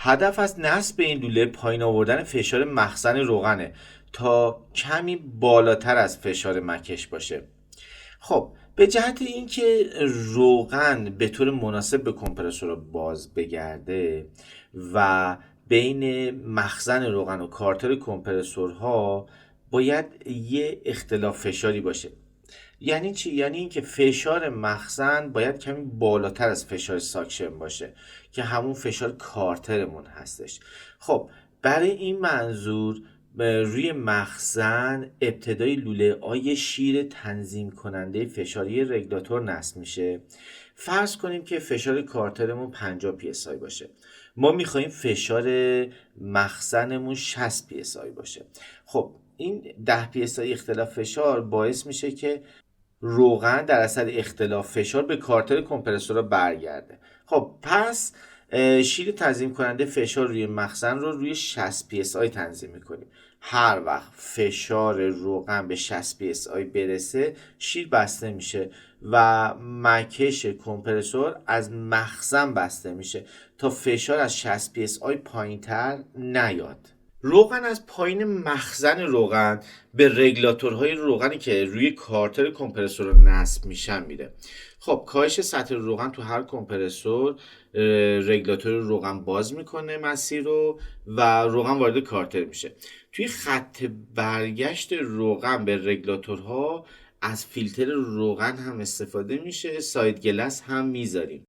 هدف از نصب این لوله پایین آوردن فشار مخزن روغنه تا کمی بالاتر از فشار مکش باشه. خب به جهت اینکه روغن به طور مناسب به کمپرسور باز بگرده و بین مخزن روغن و کارتر کمپرسورها باید یه اختلاف فشاری باشه. یعنی چی؟ یعنی اینکه فشار مخزن باید کمی بالاتر از فشار ساکشن باشه که همون فشار کارترمون هستش. خب برای این منظور روی مخزن ابتدای لوله آی شیر تنظیم کننده فشاری رگولاتور نصب میشه. فرض کنیم که فشار کارترمون 50 پی اس آی باشه. ما میخوایم فشار مخزنمون 60 پی اس آی باشه. خب این 10 پی اس آی اختلاف فشار باعث میشه که روغن در اثر اختلاف فشار به کارتر کمپرسور برگرده. خب پس شیر تنظیم کننده فشار روی مخزن رو روی 60 پی اس آی تنظیم میکنیم. هر وقت فشار روغن به 60 پی اس آی برسه شیر بسته میشه و مکش کمپرسور از مخزن بسته میشه تا فشار از 60 پی اس آی پایین تر نیاد. روغن از پایین مخزن روغن به رگولاتورهای روغنی که روی کارتر کمپرسور نصب میشن میره. خب کاهش سطح روغن تو هر کمپرسور رگولاتور روغن باز میکنه مسیر رو و روغن وارد کارتر میشه. توی خط برگشت روغن به رگولاتورها از فیلتر روغن هم استفاده میشه، ساید گلس هم میذاریم.